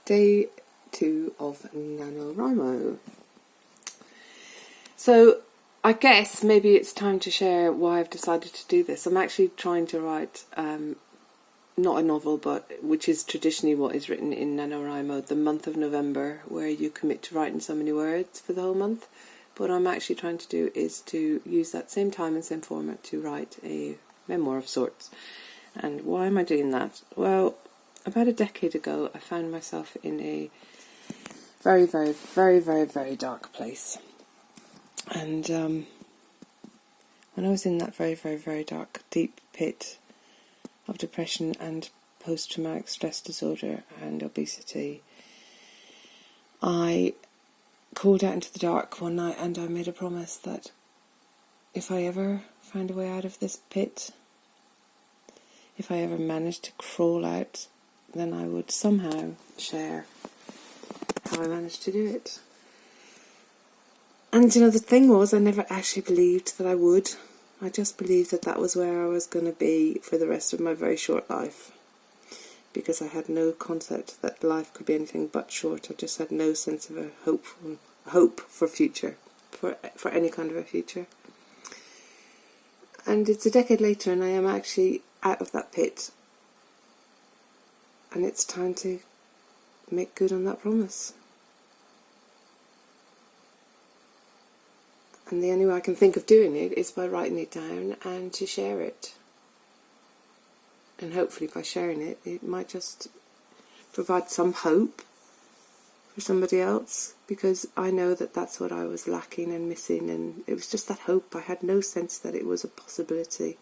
Day 2 of NaNoWriMo. So I guess maybe it's time to share why I've decided to do this. I'm actually trying to write, not a novel, but which is traditionally what is written in NaNoWriMo, the month of November, where you commit to writing so many words for the whole month. What I'm actually trying to do is to use that same time and same format to write a memoir of sorts. And why am I doing that? Well, about a decade ago, I found myself in a very, very, very, very, very dark place. And when I was in that very, very, very dark, deep pit of depression and post-traumatic stress disorder and obesity, I called out into the dark one night and I made a promise that if I ever find a way out of this pit, if I ever managed to crawl out, then I would somehow share how I managed to do it. And the thing was, I never actually believed that I would. I just believed that that was where I was going to be for the rest of my very short life. Because I had no concept that life could be anything but short. I just had no sense of a hope for future, for any kind of a future. And it's a decade later and I am actually out of that pit. And it's time to make good on that promise. And the only way I can think of doing it is by writing it down and to share it. And hopefully by sharing it, it might just provide some hope for somebody else. Because I know that that's what I was lacking and missing. And it was just that hope. I had no sense that it was a possibility.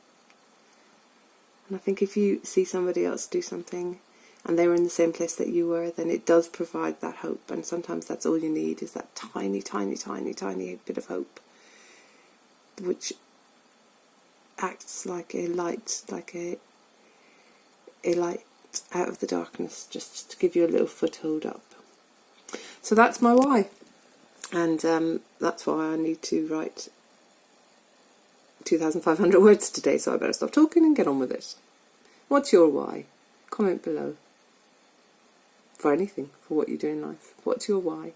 And I think if you see somebody else do something and they were in the same place that you were, then it does provide that hope. And sometimes that's all you need, is that tiny, tiny, tiny, tiny bit of hope, which acts like a light, a light out of the darkness, just to give you a little foothold up. So that's my why. And that's why I need to write 2,500 words today, so I better stop talking and get on with it. What's your why? Comment below. For anything, for what you do in life. What's your why?